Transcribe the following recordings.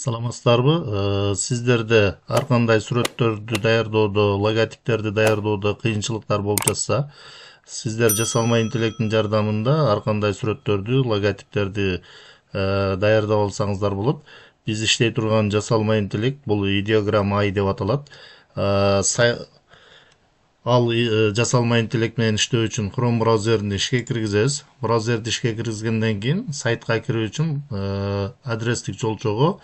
Саламатсыздарбы? Сиздерде ар кандай сүрөттөрдү даярдоодо, логотиптерди даярдоодо кыйынчылыктар болуп жатса, сиздер жасалма интеллекттин жардамында ар кандай сүрөттөрдү, логотиптерди даярдап алсаңыздар болот. Биз иштей турган жасалма интеллект бул Ideogram AI деп аталат. Ал жасалма интеллект менен иштөө үчүн Chrome браузерин ишке киргизебиз. Браузерди ишке киргизгенден кийин сайтка кирүү үчүн адрестик жолчого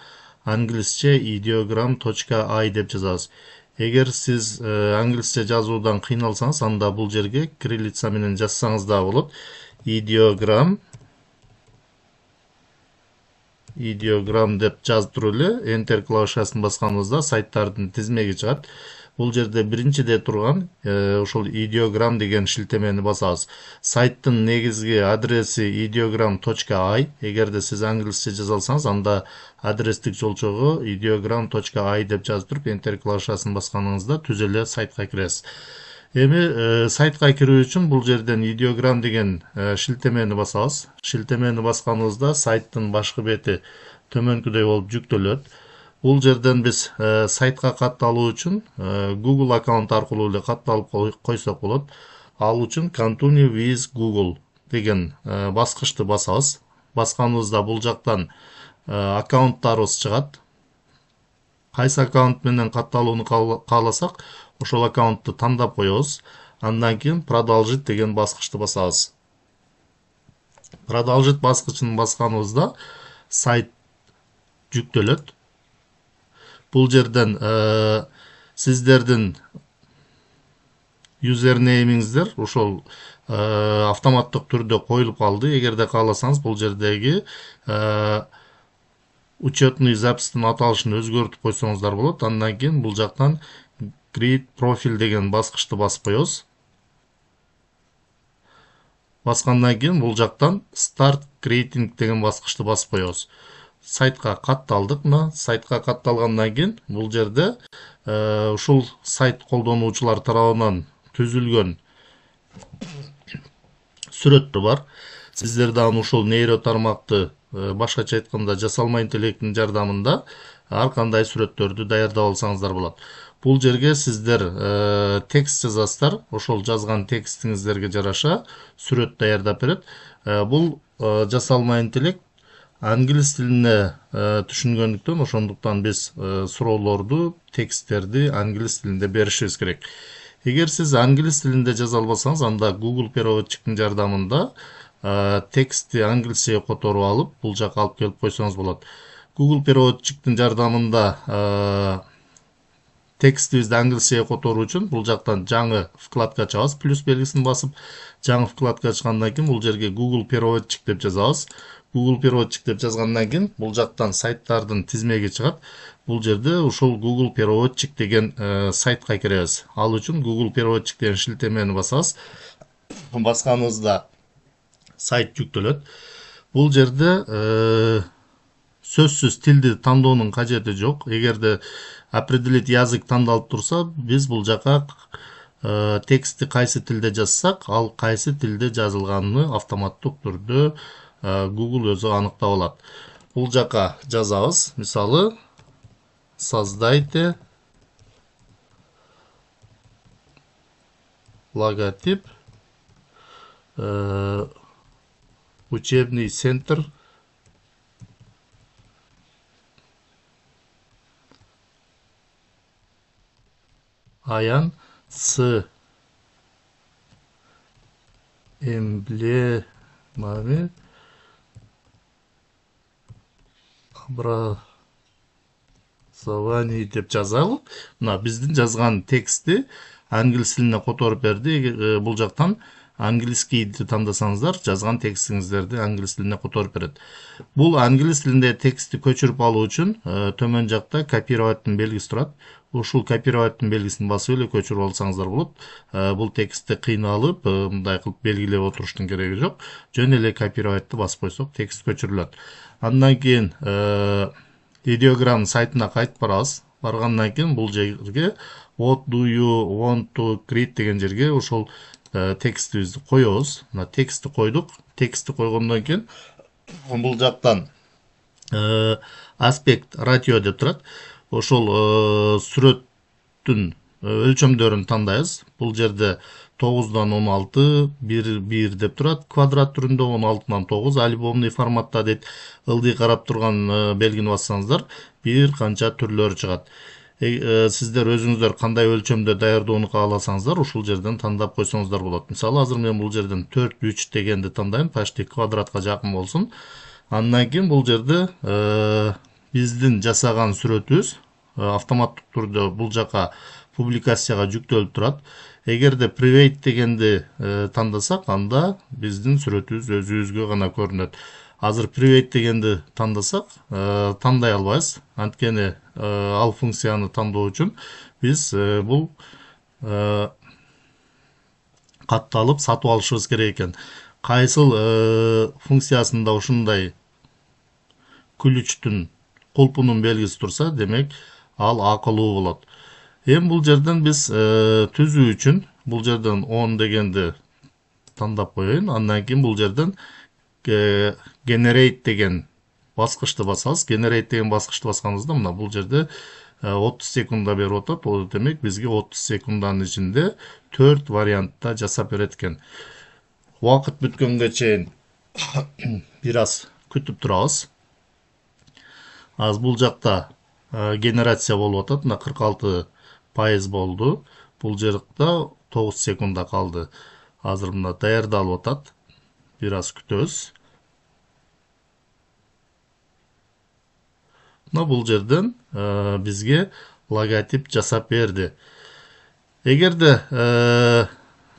англисче ideogram.ai деп жазабыз. Эгер сиз англисче жазуудан кыйналсаңыз, анда бул жерге кириллица менен жазсаңыз да болот. Ideogram деп жазып туруп эле Enter клавишасын басканыбызда сайттардын тизмеги чыгат. Бул жерде биринчиде турган ошол ideogram деген шилтемени басабыз. Сайттын негизги адреси ideogram.ai. Эгерде сиз англисче жаза алсаңыз, анда адрестик жолчого ideogram.ai деп жазып туруп Enter клавишасын басканыңызда түз эле сайтка киресиз. Эми сайтка кирүү үчүн бул жерден Ideogram деген шилтемени басабыз. Шилтемени басканыбызда сайттын башкы бети төмөнкүдөй болуп жүктөлөт. Бул жерден биз сайтка катталуу үчүн Google аккаунт аркылуу эле катталып койсок болот. Ал үчүн Continue with Google деген баскычты басабыз. Басканыбызда бул жактан аккаунттарыбыз чыгат. Кайсы аккаунт менен катталууну кааласак, ошол аккаунтту тандап коебуз. Андан кийин Продолжить деген баскычты басабыз. Продолжить баскычын басканыбызда сайт жүктөлөт. Бул жерден сиздердин юзернеймиңиздер ошол автоматтык түрдө коюлуп калды. Эгерде кааласаңыз, бул жердеги учетный запистин аталышын өзгөртүп койсоңуздар болот. Андан кийин бул жактан Create Profile деген баскычты басып коебуз. Баскандан кийин бул жактан Start Creating деген баскычты басып коебуз. Сайтка катталдык. Мына сайтка катталгандан кийин бул жерде ушул сайт колдонуучулар тарабынан түзүлгөн сүрөттөр бар. Сиздер дагы ушул нейро тармакты башкача айтканда жасалма интеллекттин жардамында ар кандай сүрөттөрдү даярдап алсаңыздар болот. Бул жерге сиздер текст жазасыздар. Ошол жазган текстиңиздерге жараша сүрөт даярдап берет. Бул жасалма интеллект англис тилине түшүнгөндүктөн, ошондуктан биз суроолорду, тексттерди англис тилинде беришибиз керек. Эгер сиз англис тилинде жаза албасаңыз, анда Google переводчиктин жардамында текстти англисчеге которуп алып, бул жака алып келип койсоңуз болот. Google переводчиктин жардамында текстибизди англисчеге которуу үчүн бул жактан жаңы вкладка ачабыз, плюс белгисин басып, жаңы вкладка ачкандан кийин бул жерге Google переводчик деп жазабыз. Google переводчик деп жазгандан кийин бул жактан сайттардын тизмеги чыгат. Бул жерде ушул Google переводчик деген сайтка киребиз. Ал үчүн Google переводчик деген шилтемени басабыз. Басканыбызда сайт жүктөлөт. Бул жерде сөзсүз тилди тандоонун кажети жок. Эгерде определить язык тандалып турса, биз бул жака текстти кайсы тилде жазсак, ал кайсы тилде жазылганын автоматтык түрдө Google өзү аныктап алат. Бул жака жазабыз. Мисалы, создайте логотип учебный центр Аян с эмблемами образований деп жазалы. Мына биздин жазган текстти англис тилине которуп берди. Бул жактан английскийди тандасаңыздар, жазган текстиңиздерди англис тилине которуп берет. Бул англис тилинде текстти көчүрүп алуу үчүн төмөн жакта копироваттын белгиси турат. Ушул копироваттын белгисин басып эле көчүрүп алсаңыздар болот. Бул текстти кыйналып, мындай кылып белгилеп отуруштун кереги жок. Жөн эле копироватты басып койсок, текст көчүрүлөт. Андан кийин Ideogram сайтына кайтып барабыз. Баргандан кийин бул жерге What do you want to create деген жерге ошол текстибизди коебуз. Мына текстти койдук. Текстти койгондон кийин бул жактан аспект ратио деп турат. Ошол сүрөттүн өлчөмдөрүн тандайбыз. Бул жерде 9-дан 16, 1 деп турат. Квадрат түрүндө 16-нан 9 альбомный форматта дейт. Ылдый карап турган белгини бассаңыздар, бир канча түрлөрү чыгат. Сиздер өзүңүздөр кандай өлчөмдө даярдоону кааласаңыздар, ушул жерден тандап койсоңуздар болот. Мисалы, азыр мен бул жерден 4-3 дегенди тандайм, почти квадратка жакын болсун. Андан кийин бул жерде биздин жасаган сүрөтүбүз автоматтык түрдө бул жака публикацияга жүктөлүп турат. Эгерде private дегенди тандасак, анда биздин сүрөтүбүз өзүбүзгө гана көрүнөт. Азыр private дегенди тандасак, тандай албайбыз. Анткени ал функцияны тандоо үчүн биз бул катталып сатып алышыбыз керек экен. Кайсыл функциясында ушундай күлүчтүн кулпунун белгиси турса, демек ал акылуу болот. Эми бул жерден биз түзүү үчүн бул жерден 10 дегенди тандап коеюн. Андан кийин бул жерден generate деген баскычты басабыз. Generate деген баскычты басканыбызда мына бул жерде 30 секундда берип атат. Ол демек бизге 30 секунданын ичинде 4 вариантта жасап берет экен. Убакыт бүткөнгө чейин бир аз күтүп турабыз. Аз бул жакта генерация болуп атат. Мына 46% болду. Бул жерде 9 секунда калды. Азыр мына даярдалып атат. Бир аз күтөбүз. Мына бул жерден бизге логотип жасап берди. Эгерде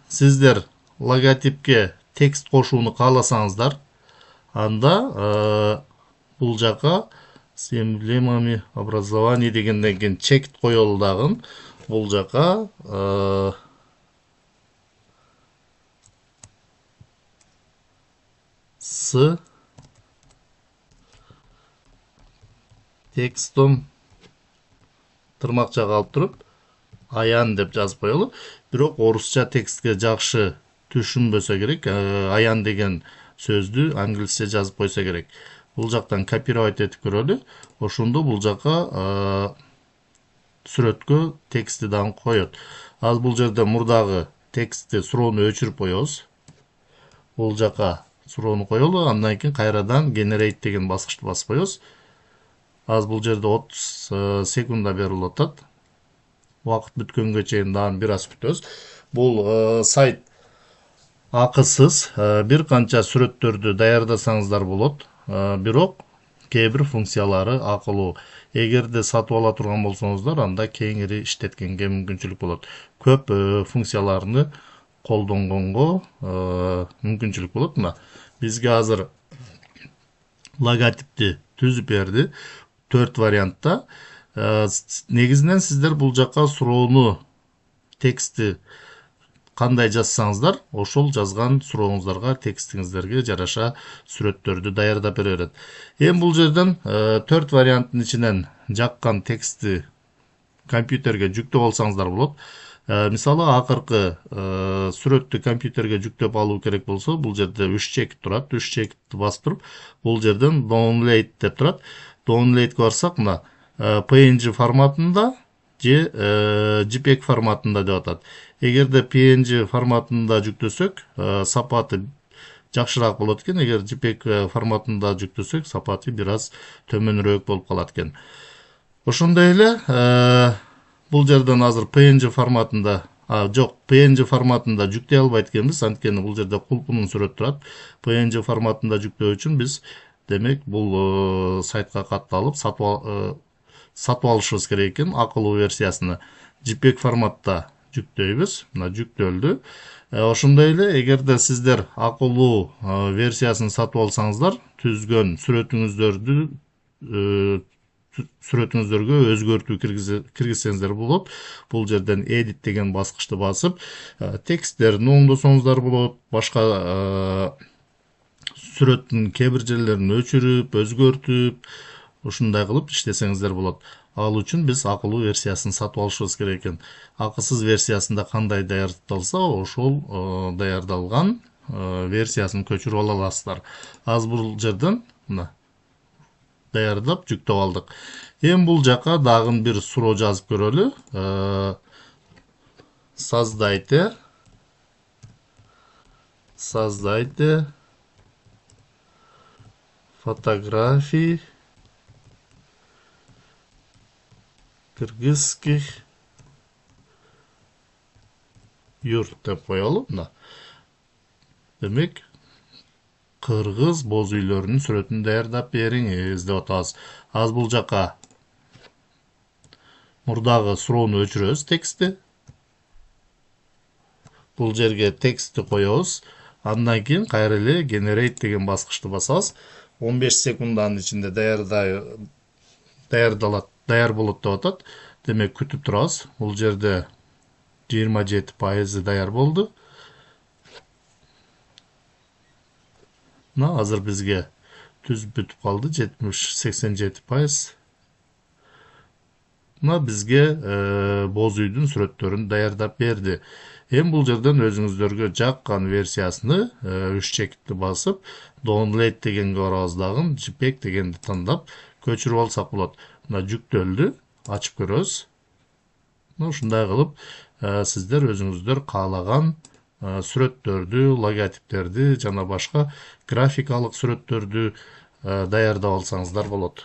сиздер логотипке текст кошууну кааласаңыздар, анда бул жака с эмблемами образования дегенден кийин чек коелу дагы. Бул жака с текстом тырмакчага алып туруп аян деп жазып коелу. Бирок орусча текстке жакшы түшүнбөсө керек, аян деген сөздү англисче жазып койсо керек. Бул жактан копировать этип көрөлү. Ошондо бул жака сүрөткө текстти дагы коет. Ал бул жерде мурдагы текстти суроону өчүрүп коебуз. Бул жака суроону коелу, андан кийин кайрадан generate деген баскычты басып коебуз. Аз бул жерде 30 секунда берилип атат. Убакыт бүткөнгө чейин дагы бир аз күтөбүз. Бул сайт акысыз, бир канча сүрөттөрдү даярдасаңыздар болот. Бирок кээ бир функциялары акылуу. Эгерде сатып ала турган болсоңуздар, анда кеңири иштеткенге мүмкүнчүлүк болот. Көп функцияларны колдонгонго мүмкүнчүлүк болот. Мына бизге азыр логотипти түзүп берди 4 вариантта. Негизинен сиздер бул жака суроону текстти кандай жазсаңыздар, ошол жазган сурооңуздарга текстиңиздерге жараша сүрөттөрдү даярдап бере берет. Эми бул жерден 4 варианттын ичинен жаккан текстти компьютерге жүктөп алсаңыздар болот. Мисалы, акыркы сүрөттү компьютерге жүктөп алуу керек болсо, бул жерде 3 чек турат. 3 чекти басып туруп, бул жерден download деп турат. Download'га барсак, мына PNG форматында же JPEG форматында деп атат. Эгерде PNG форматында жүктөсөк, сапаты жакшыраак болот экен. Эгер JPEG форматында жүктөсөк, сапаты бир аз төмөнүрөөк болуп калат экен. Ошондой эле бул жерден азыр PNG форматында, PNG форматында жүктөй албайт экенбиз, анткени бул жерде кулпунун сүрөтү турат. PNG форматында жүктөө үчүн биз демек бул сайтка катталып сатып алышыбыз керек экен акылуу версиясыны. JPEG форматта жүктөйбүз. Мына жүктөлдү. Ошондой эле эгерде сиздер акылуу версиясын сатып алсаңыздар, түзгөн сүрөтүңүздөргө өзгөртүү киргизсеңиздер болот. Бул жерден edit деген баскычты басып, тексттерин оңдосоңуздар болот, башка сүрөттүн кээ бир жерлерин өчүрүп, өзгөртүп, ушундай кылып иштесеңиздер болот. Ал үчүн биз акылуу версиясын сатып алышыбыз керек экен. Акысыз версиясында кандай даярдалса, ошол даярдалган версиясын көчүрүп ала аласыздар. Аз бул жерден мына даярдап жүктөп алдык. Эми бул жака дагы бир суроо жазып көрөлү. Создайте фотографий кыргызских юрт деп коелу. Мына демек кыргыз боз үйлөрүнүн сүрөтүн даярдап бериңиз деп атабыз. Аз бул жака мурдагы суроону өчүрөбүз, текстти. Бул жерге текстти коебуз. Андан кийин кайра эле generate деген баскычты басабыз. 15 секунданын ичинде даярдалат, даяр болот деп атат. Демек күтүп турабыз. Бул жерде 27% даяр болду. Мына азыр бизге түз бүтүп калды, 87%. Мына бизге боз үйдүн сүрөттөрүн даярдап берди. Эми бул жерден өзүңүздөргө жаккан версиясыны 3 чекитти басып, download дегенге барабыз дагы, JPEG дегенди тандап көчүрүп алсак болот. Мына жүктөлдү, ачып көрөбүз. Мына ушундай кылып сиздер өзүңүздөр каалаган сүрөттөрдү, логотиптерди жана башка графикалык сүрөттөрдү даярдап алсаңыздар болот.